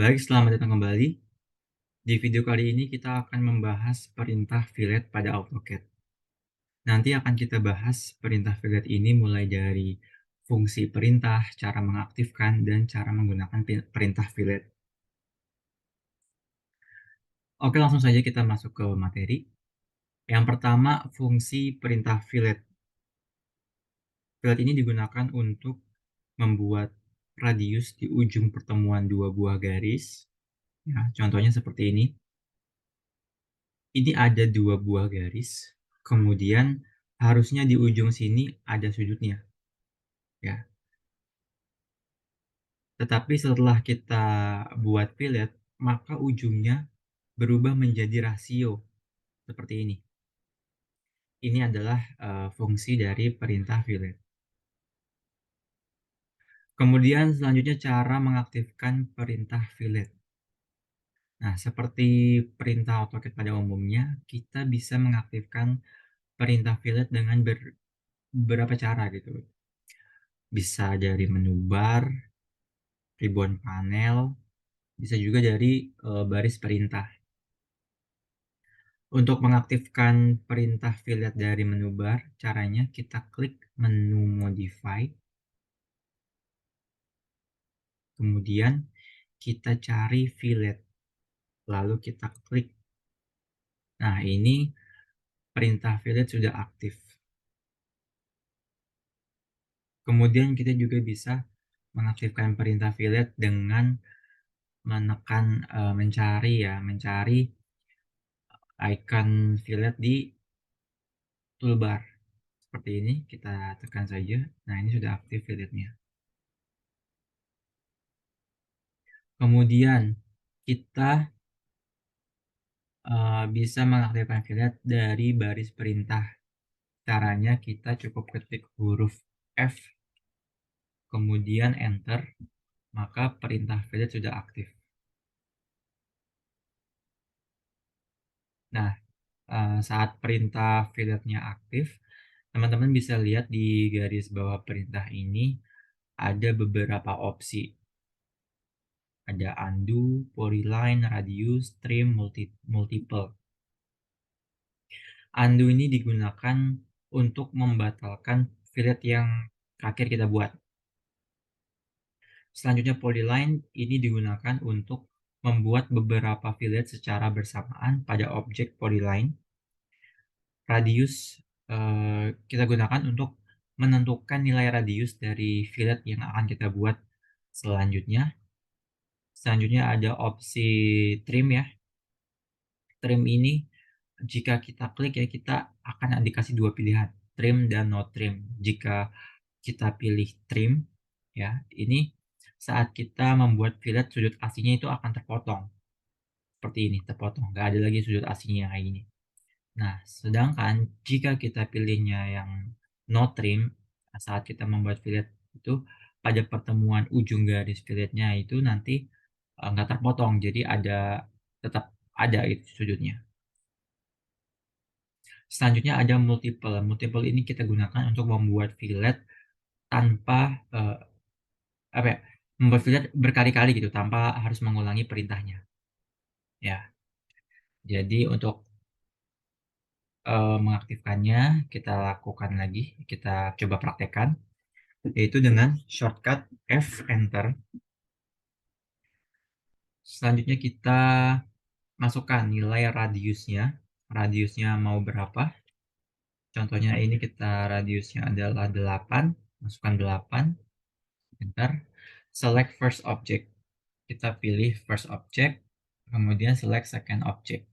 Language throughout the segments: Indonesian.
Baik, selamat datang kembali. Di video kali ini kita akan membahas perintah fillet pada AutoCAD. Nanti akan kita bahas perintah fillet ini mulai dari fungsi perintah, cara mengaktifkan, dan cara menggunakan perintah fillet. Oke, langsung saja kita masuk ke materi. Yang pertama, fungsi perintah fillet. Fillet ini digunakan untuk membuat radius di ujung pertemuan dua buah garis. Ya, contohnya seperti ini. Ini ada dua buah garis, kemudian harusnya di ujung sini ada sudutnya, ya. Tetapi setelah kita buat fillet, maka ujungnya berubah menjadi rasio, seperti ini. Ini adalah, fungsi dari perintah fillet. Kemudian selanjutnya cara mengaktifkan perintah fillet. Nah, seperti perintah AutoCAD pada umumnya, kita bisa mengaktifkan perintah fillet dengan beberapa cara gitu. Bisa dari menu bar, ribbon panel, bisa juga dari baris perintah. Untuk mengaktifkan perintah fillet dari menu bar, caranya kita klik menu modify, kemudian kita cari fillet, lalu kita klik. Nah, ini perintah fillet sudah aktif. Kemudian kita juga bisa mengaktifkan perintah fillet dengan menekan mencari icon fillet di toolbar. Seperti ini, kita tekan saja. Nah, ini sudah aktif filletnya. Kemudian kita bisa mengaktifkan fillet dari baris perintah. Caranya kita cukup ketik huruf F, kemudian enter, maka perintah fillet sudah aktif. Nah, saat perintah filletnya aktif, teman-teman bisa lihat di garis bawah perintah ini ada beberapa opsi. Ada undo, polyline, radius, trim, multiple. Undo ini digunakan untuk membatalkan fillet yang terakhir kita buat. Selanjutnya polyline ini digunakan untuk membuat beberapa fillet secara bersamaan pada objek polyline. Radius kita gunakan untuk menentukan nilai radius dari fillet yang akan kita buat selanjutnya. Selanjutnya ada opsi trim ya. Trim ini jika kita klik ya, kita akan dikasih dua pilihan, trim dan no trim. Jika kita pilih trim ya, ini saat kita membuat fillet sudut aslinya itu akan terpotong seperti ini, terpotong, nggak ada lagi sudut aslinya kayak gini. Nah, sedangkan jika kita pilihnya yang no trim, saat kita membuat fillet itu pada pertemuan ujung garis filletnya itu nanti nggak terpotong, jadi tetap ada itu sudutnya. Selanjutnya ada multiple. Multiple ini kita gunakan untuk membuat fillet tanpa apa ya, membuat fillet berkali-kali gitu tanpa harus mengulangi perintahnya. Ya, jadi untuk mengaktifkannya kita lakukan lagi, kita coba praktekkan, yaitu dengan shortcut F Enter. Selanjutnya kita masukkan nilai radiusnya mau berapa. Contohnya ini kita radiusnya adalah 8, masukkan 8, enter. Select first object, kita pilih first object, kemudian select second object,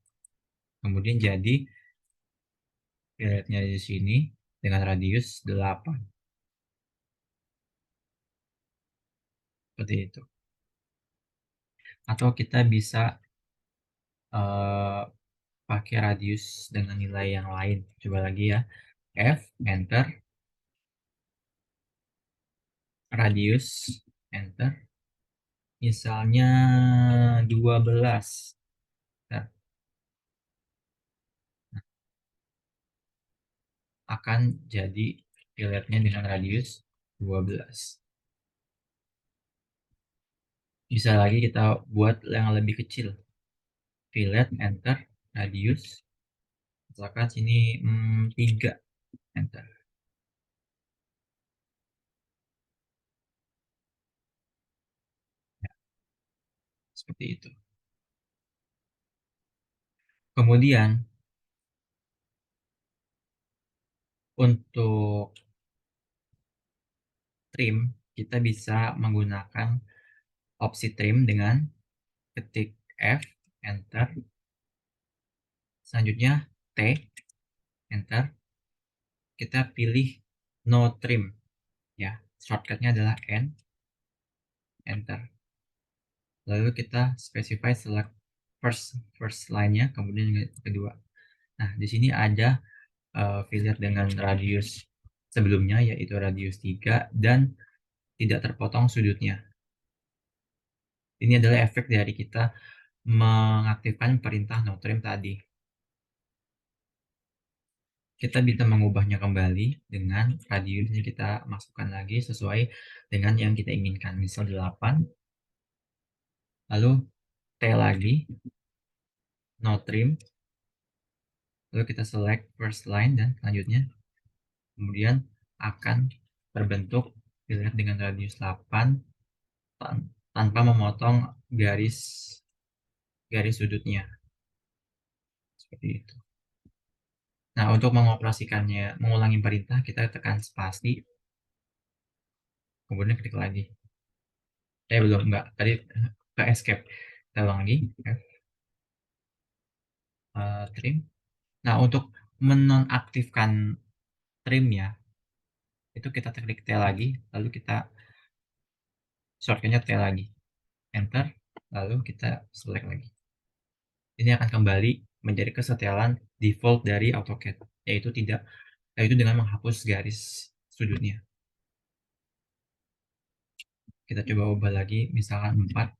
kemudian jadi filletnya di sini dengan radius 8, seperti itu. Atau kita bisa pakai radius dengan nilai yang lain. Coba lagi ya, F enter, radius enter, misalnya 12. Nah, akan jadi filletnya dengan radius 12. Bisa lagi kita buat yang lebih kecil. Fillet, enter, radius. Misalkan sini 3, enter. Ya, seperti itu. Kemudian untuk trim, kita bisa menggunakan opsi trim dengan ketik F, enter. Selanjutnya T, enter. Kita pilih no trim, ya. Shortcutnya adalah N, enter. Lalu kita specify select first line-nya, kemudian yang kedua. Nah, di sini ada fillet dengan radius sebelumnya, yaitu radius 3 dan tidak terpotong sudutnya. Ini adalah efek dari kita mengaktifkan perintah no trim tadi. Kita bisa mengubahnya kembali dengan radiusnya kita masukkan lagi sesuai dengan yang kita inginkan. Misal 8, lalu T lagi, no trim, lalu kita select first line dan selanjutnya. Kemudian akan terbentuk fillet dengan radius 8 tanpa memotong garis garis sudutnya. Seperti itu. Nah, untuk mengoperasikannya, mengulangi perintah, kita tekan spasi, kemudian klik lagi. Belum, enggak. Tadi ke escape. Kita ulang lagi. Trim. Nah, untuk menonaktifkan trim ya, itu kita klik T lagi, lalu kita shortcutnya T lagi. Enter, lalu kita select lagi. Ini akan kembali menjadi kesetelan default dari AutoCAD, yaitu dengan menghapus garis sudutnya. Kita coba ubah lagi, misalkan 4.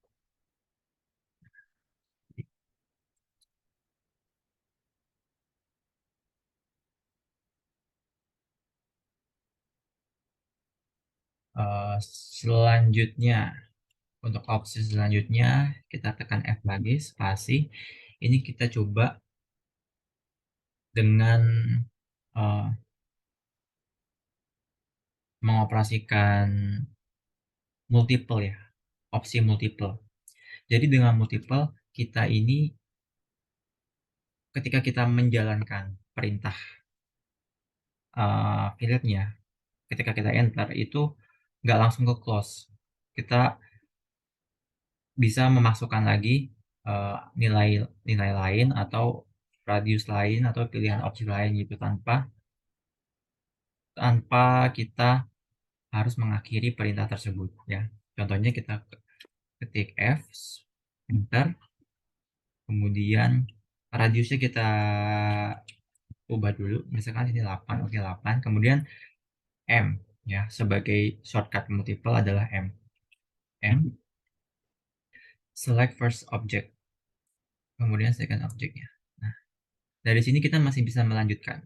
Selanjutnya, untuk opsi selanjutnya, kita tekan F lagi, spasi. Ini kita coba dengan uh, mengoperasikan multiple ya, opsi multiple. Jadi dengan multiple, kita ini ketika kita menjalankan perintah filletnya, ketika kita enter, itu nggak langsung ke close. Kita bisa memasukkan lagi nilai nilai lain atau radius lain atau pilihan opsi lain gitu tanpa tanpa kita harus mengakhiri perintah tersebut ya. Contohnya kita ketik F, enter, kemudian radiusnya kita ubah dulu, misalkan ini 8, oke 8, kemudian M ya, sebagai shortcut multiple adalah M, select first object, kemudian second objectnya. Nah, dari sini kita masih bisa melanjutkan.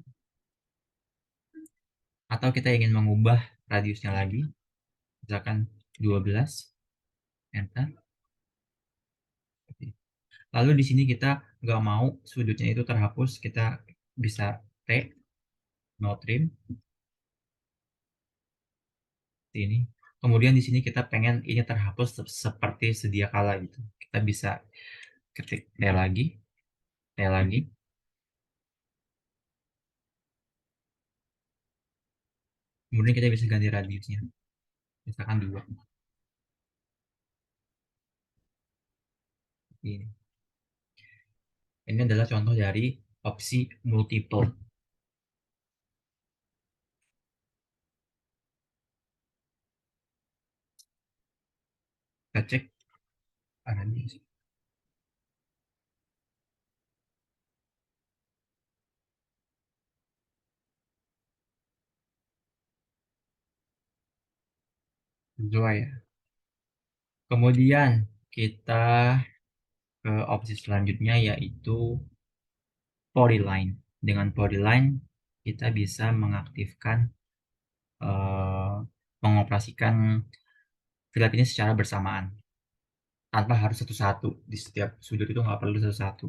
Atau kita ingin mengubah radiusnya lagi, misalkan 12, enter. Lalu di sini kita nggak mau sudutnya itu terhapus, kita bisa T, no trim, ini. Kemudian di sini kita pengen ini terhapus seperti sedia kala gitu. Kita bisa ketik T lagi. Kemudian kita bisa ganti radiusnya, misalkan 2. Ini. Ini adalah contoh dari opsi multiple. Kita cek radius. Sesuai ya. Kemudian kita ke opsi selanjutnya yaitu polyline. Dengan polyline kita bisa mengaktifkan mengoperasikan fillet ini secara bersamaan. tanpa harus satu-satu. Di setiap sudut itu nggak perlu satu-satu.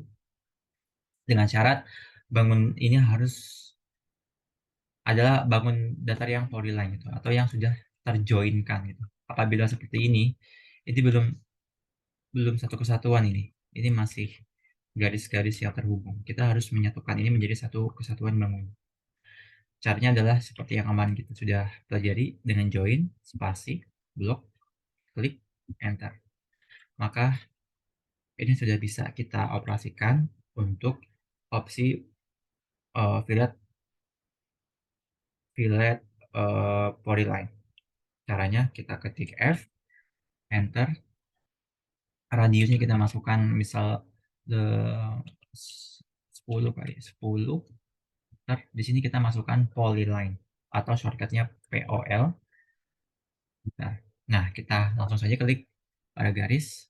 Dengan syarat bangun ini harus adalah bangun datar yang polyline gitu, atau yang sudah terjoinkan gitu. Apabila seperti ini belum belum satu kesatuan ini. Ini masih garis-garis yang terhubung. Kita harus menyatukan ini menjadi satu kesatuan bangun. Caranya adalah seperti yang kemarin kita sudah pelajari dengan join, spasi, blok, klik, enter. Maka ini sudah bisa kita operasikan untuk opsi fillet fillet polyline. Caranya kita ketik F, enter, radiusnya kita masukkan misal the 10 kali 10. Ntar di sini kita masukkan polyline atau shortcutnya POL. Nah, kita langsung saja klik pada garis,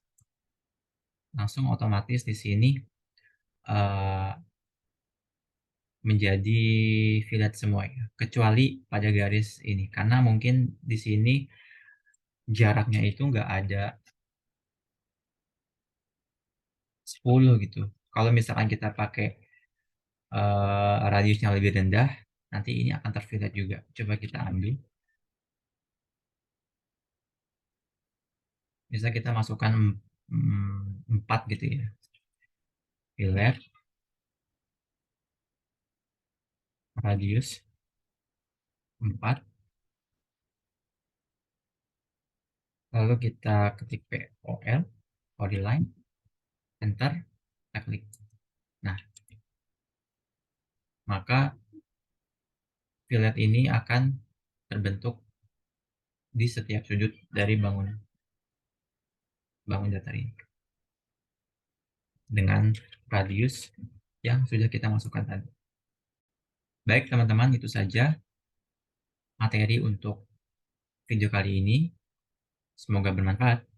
langsung otomatis di sini eh, menjadi fillet semua ya, kecuali pada garis ini karena mungkin di sini jaraknya itu nggak ada 10 gitu. Kalau misalkan kita pakai radiusnya lebih rendah, nanti ini akan terfillet juga. Coba kita ambil. Bisa kita masukkan 4 gitu ya. Fillet, radius 4. Lalu kita ketik POL, polyline, enter, kita klik. Nah, maka fillet ini akan terbentuk di setiap sudut dari bangun datar ini dengan radius yang sudah kita masukkan tadi. Baik teman-teman, itu saja materi untuk video kali ini. Semoga bermanfaat.